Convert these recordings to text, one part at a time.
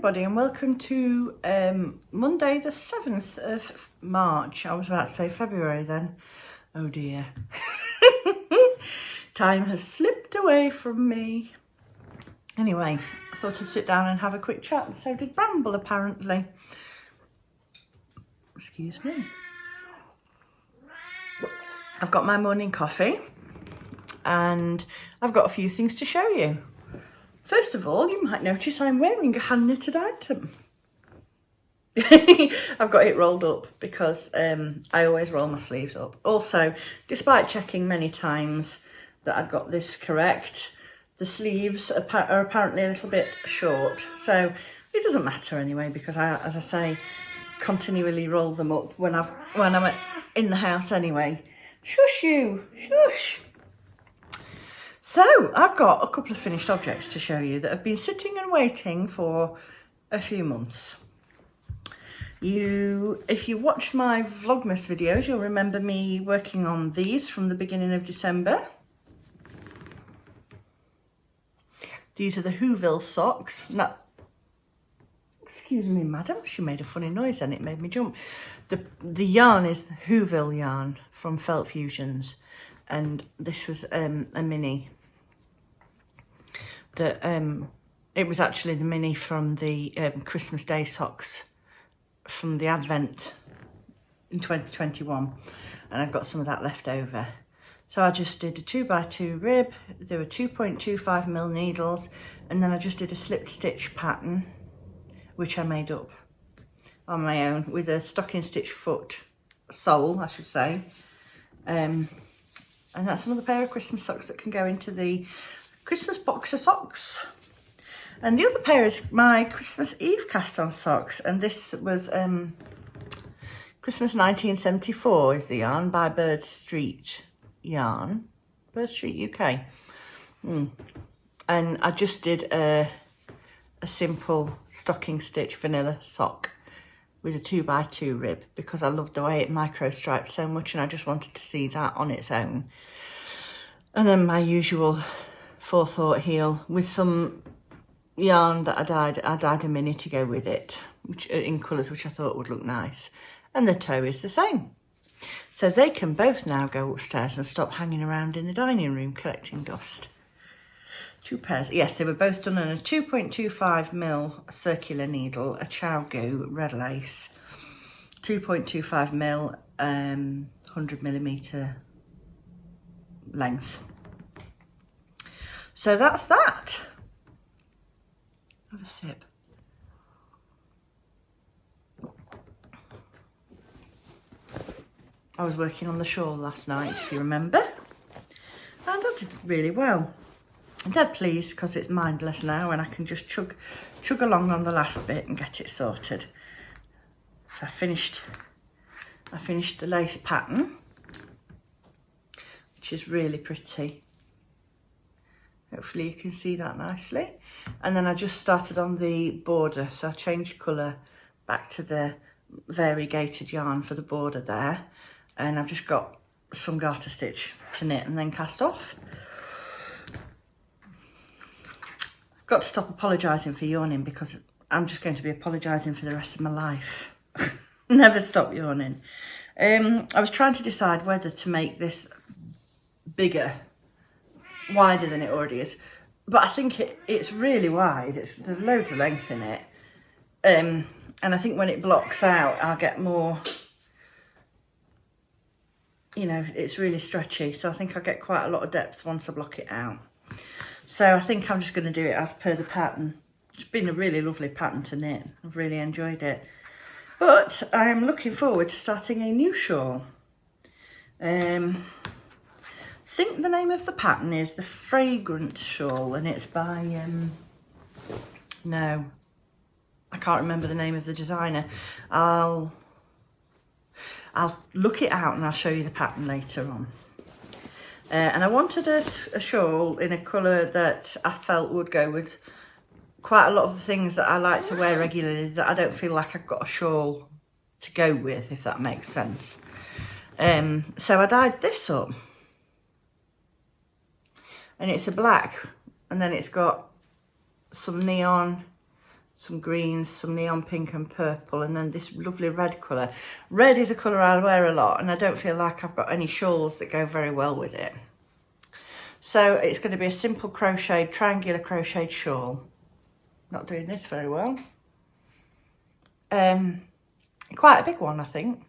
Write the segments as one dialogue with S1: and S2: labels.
S1: everybody, and welcome to Monday the 7th of March. I was about to say February then. Oh dear. Time has slipped away from me. Anyway, I thought I'd sit down and have a quick chat, and so did Bramble apparently. Excuse me. I've got my morning coffee and I've got a few things to show you. First of all, you might notice I'm wearing a hand knitted item. I've got it rolled up because I always roll my sleeves up. Also, despite checking many times that I've got this correct, the sleeves are apparently a little bit short. So it doesn't matter anyway, because I, as I say, continually roll them up when I'm in the house anyway. Shush you, shush. So I've got a couple of finished objects to show you that have been sitting and waiting for a few months. If you watched my Vlogmas videos, you'll remember me working on these from the beginning of December. These are the Whoville socks. Now, excuse me, madam, she made a funny noise and it made me jump. The yarn is the Whoville yarn from Felt Fusions, and this was a mini. It was actually the mini from the Christmas Day socks from the Advent in 2021, and I've got some of that left over. So I just did a 2x2 rib. There were 2.25mm needles, and then I just did a slip stitch pattern, which I made up on my own with a stocking stitch foot sole, I should say. And that's another pair of Christmas socks that can go into the Christmas box of socks. And the other pair is my Christmas Eve cast on socks, and this was Christmas 1974 is the yarn by Bird Street Yarn, Bird Street UK. And I just did a simple stocking stitch vanilla sock with a 2x2 rib because I loved the way it micro striped so much, and I just wanted to see that on its own. And then my usual forethought heel with some yarn that I dyed a mini to go with it, which in colours which I thought would look nice. And the toe is the same. So they can both now go upstairs and stop hanging around in the dining room collecting dust. Two pairs. Yes, they were both done on a 2.25mm circular needle, a chow goo red lace, 2.25mm 100mm length. So that's that. Have a sip. I was working on the shawl last night, if you remember, and I did really well. I'm dead pleased because it's mindless now and I can just chug along on the last bit and get it sorted. So I finished the lace pattern, which is really pretty. Hopefully you can see that nicely. And then I just started on the border, so I changed colour back to the variegated yarn for the border there, and I've just got some garter stitch to knit and then cast off. I've got to stop apologising for yawning because I'm just going to be apologising for the rest of my life. Never stop yawning. I was trying to decide whether to make this bigger, wider than it already is, but I think it's really wide. There's loads of length in it, and I think when it blocks out I'll get more, you know, it's really stretchy, so I think I'll get quite a lot of depth once I block it out. So I think I'm just going to do it as per the pattern. It's been a really lovely pattern to knit. I've really enjoyed it, but I am looking forward to starting a new shawl. I think the name of the pattern is the Fragrant Shawl, and it's by no, I can't remember the name of the designer. I'll look it out and I'll show you the pattern later on. And I wanted a shawl in a colour that I felt would go with quite a lot of the things that I like to wear regularly that I don't feel like I've got a shawl to go with, if that makes sense. So I dyed this up. And it's a black, and then it's got some neon some greens, some neon pink and purple, and then this lovely red colour. Red is a colour I wear a lot, and I don't feel like I've got any shawls that go very well with it. So it's going to be a simple triangular crocheted shawl. Not doing this very well. Quite a big one, I think.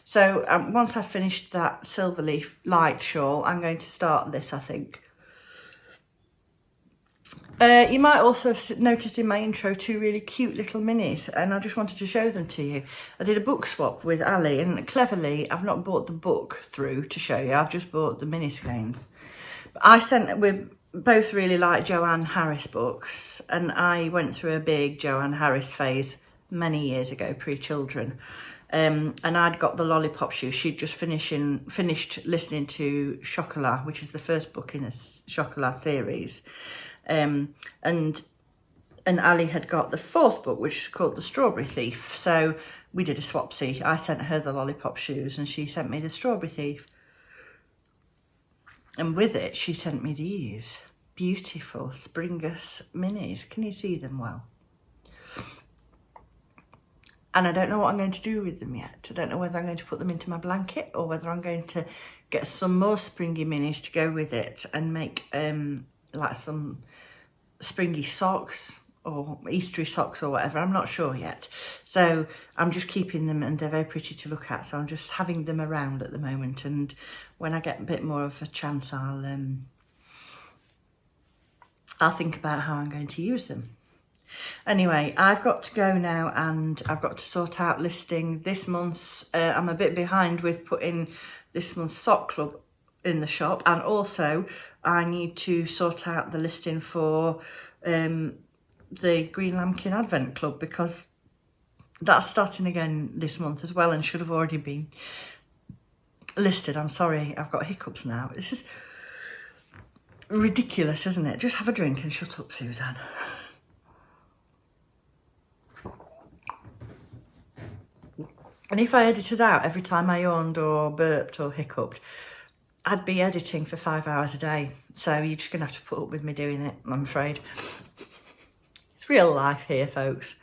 S1: So once I've finished that silver leaf light shawl, I'm going to start this, I think. You might also have noticed in my intro 2 really cute little minis, and I just wanted to show them to you. I did a book swap with Ali, and cleverly I've not bought the book through to show you, I've just bought the mini skeins. We both really like Joanne Harris books, and I went through a big Joanne Harris phase many years ago, pre-children. And I'd got the Lollipop Shoes. She'd just finished listening to Chocolat, which is the first book in a Chocolat series. And Ali had got the 4th book, which is called The Strawberry Thief. So we did a swapsy. I sent her the Lollipop Shoes and she sent me the Strawberry Thief. And with it, she sent me these beautiful Springus minis. Can you see them well? And I don't know what I'm going to do with them yet. I don't know whether I'm going to put them into my blanket or whether I'm going to get some more springy minis to go with it and make like some springy socks or Eastery socks or whatever. I'm not sure yet. So I'm just keeping them, and they're very pretty to look at. So I'm just having them around at the moment. And when I get a bit more of a chance, I'll think about how I'm going to use them. Anyway, I've got to go now, and I've got to sort out listing this month's. I'm a bit behind with putting this month's sock club in the shop, and also I need to sort out the listing for the Greenlambkin Advent Club, because that's starting again this month as well and should have already been listed. I'm sorry, I've got hiccups now. This is ridiculous, isn't it? Just have a drink and shut up, Suzanne. And if I edited out every time I yawned or burped or hiccuped, I'd be editing for 5 hours a day. So you're just going to have to put up with me doing it, I'm afraid. It's real life here, folks.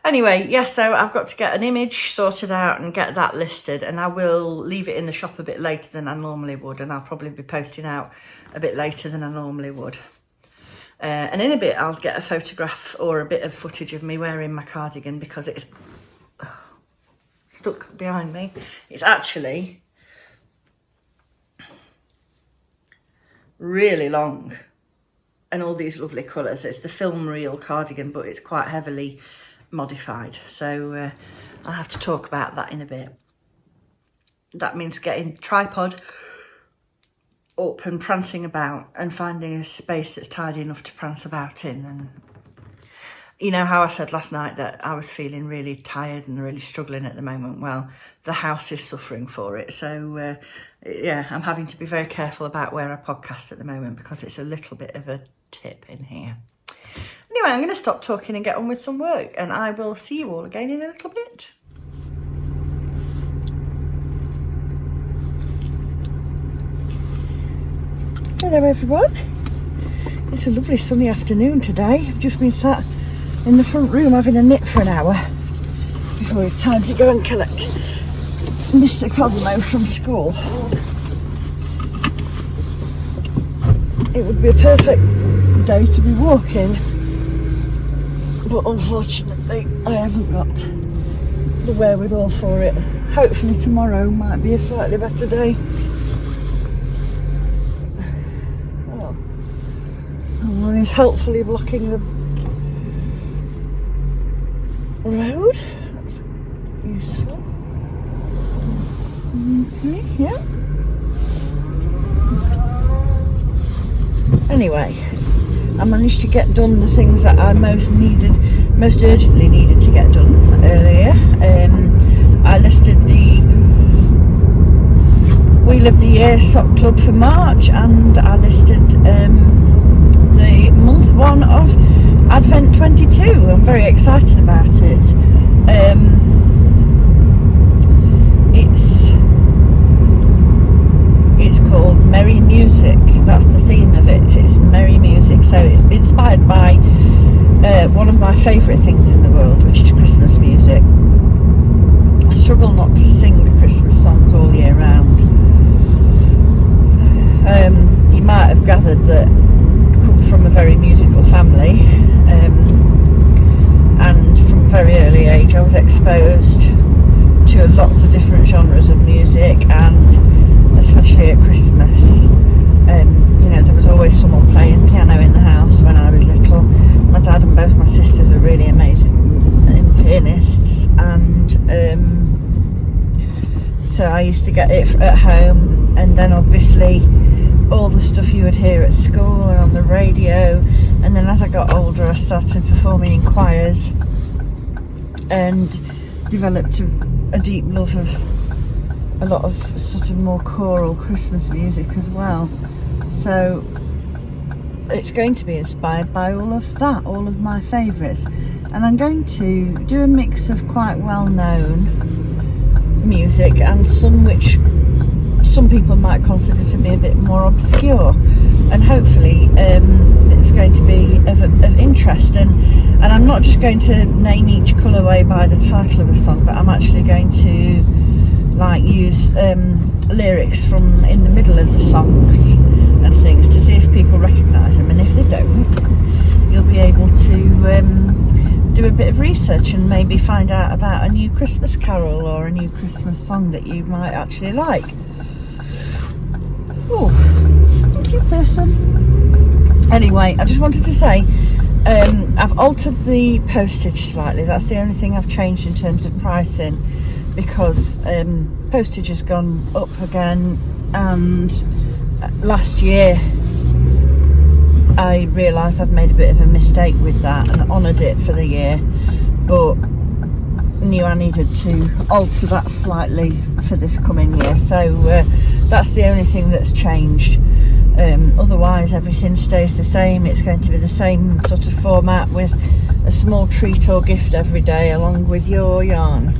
S1: Anyway, yes, so I've got to get an image sorted out and get that listed, and I will leave it in the shop a bit later than I normally would, and I'll probably be posting out a bit later than I normally would. And in a bit, I'll get a photograph or a bit of footage of me wearing my cardigan, because it's stuck behind me. It's actually really long and all these lovely colours. It's the film reel cardigan, but it's quite heavily modified, so I'll have to talk about that in a bit. That means getting the tripod up and prancing about and finding a space that's tidy enough to prance about in. And you know how I said last night that I was feeling really tired and really struggling at the moment? Well, the house is suffering for it. So, yeah, I'm having to be very careful about where I podcast at the moment, because it's a little bit of a tip in here. Anyway, I'm going to stop talking and get on with some work, and I will see you all again in a little bit. Hello everyone. It's a lovely sunny afternoon today. I've just been sat in the front room having a knit for an hour before it's time to go and collect Mr. Cosmo from school. It would be a perfect day to be walking, but unfortunately I haven't got the wherewithal for it. Hopefully tomorrow might be a slightly better day. Oh, someone is helpfully blocking the road. That's useful. Okay, yeah. Anyway, I managed to get done the things that I most urgently needed to get done earlier. I listed the Wheel of the Year Sock Club for March, and I listed the month 1 of Advent 22. I'm very excited about it. It's called Merry Music. That's the theme of it. It's merry music. So it's inspired by one of my favourite things struggle not to sing Christmas songs all year round. You might have gathered that I come from a very musical family, and from a very early age I was exposed to lots of different genres of music, and especially at Christmas, you know, there was always someone playing piano in the house when I was little. My dad and both my sisters are really amazing pianists, and so I used to get it at home, and then obviously all the stuff you would hear at school and on the radio. And then as I got older I started performing in choirs and developed a deep love of a lot of sort of more choral Christmas music as well. So it's going to be inspired by all of that, all of my favourites, and I'm going to do a mix of quite well-known music and some which some people might consider to be a bit more obscure, and hopefully it's going to be of interest, and I'm not just going to name each colourway by the title of a song, but I'm actually going to like use lyrics from in the middle of the songs and things to see if people recognise them, and if they don't, you'll be able to do a bit of research and maybe find out about a new Christmas carol or a new Christmas song that you might actually like. Oh, thank you, person. Anyway, I just wanted to say I've altered the postage slightly. That's the only thing I've changed in terms of pricing, because postage has gone up again, and last year I realised I'd made a bit of a mistake with that and honoured it for the year, but knew I needed to alter that slightly for this coming year. So that's the only thing that's changed. Otherwise everything stays the same. It's going to be the same sort of format with a small treat or gift every day along with your yarn.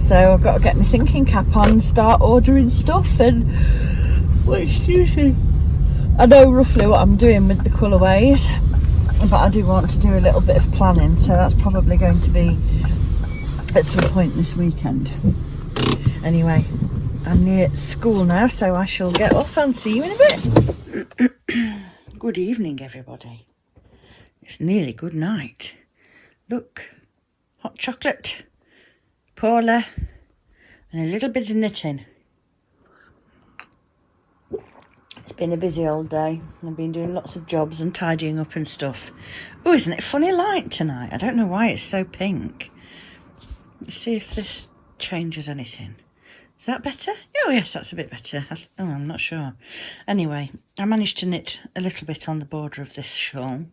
S1: So I've got to get my thinking cap on and start ordering stuff, and well, excuse me, I know roughly what I'm doing with the colourways, but I do want to do a little bit of planning, so that's probably going to be at some point this weekend. Anyway, I'm near school now, so I shall get off and see you in a bit. Good evening, everybody. It's nearly good night. Look, hot chocolate, Paula, and a little bit of knitting. It's been a busy old day. I've been doing lots of jobs and tidying up and stuff. Oh, isn't it funny light tonight? I don't know why it's so pink. Let's see if this changes anything. Is that better? Oh yes, that's a bit better. I'm not sure. Anyway, I managed to knit a little bit on the border of this shawl.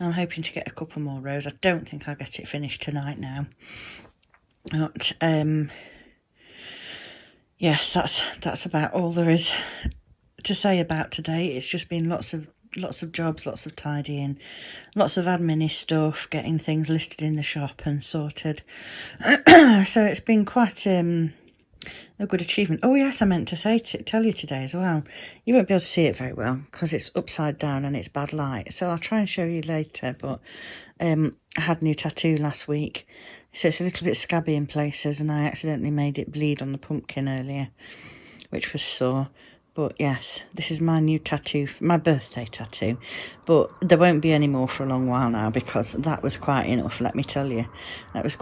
S1: I'm hoping to get a couple more rows. I don't think I'll get it finished tonight now. But yes, that's about all there is to say about today. It's just been lots of jobs, lots of tidying, lots of admin stuff, getting things listed in the shop and sorted. So it's been quite a good achievement. Oh yes, I meant to tell you today as well. You won't be able to see it very well because it's upside down and it's bad light, so I'll try and show you later. But I had a new tattoo last week, so it's a little bit scabby in places, and I accidentally made it bleed on the pumpkin earlier, which was sore. But yes, this is my new tattoo, my birthday tattoo. But there won't be any more for a long while now, because that was quite enough, let me tell you. That was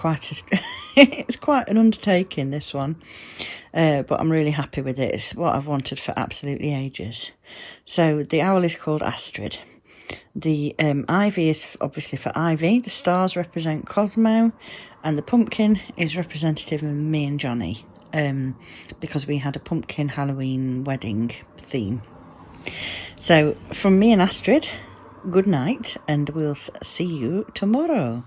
S1: it was quite an undertaking, this one. But I'm really happy with it. It's what I've wanted for absolutely ages. So the owl is called Astrid. The ivy is obviously for Ivy. The stars represent Cosmo. And the pumpkin is representative of me and Johnny. Because we had a pumpkin Halloween wedding theme. So from me and Astrid, good night, and we'll see you tomorrow.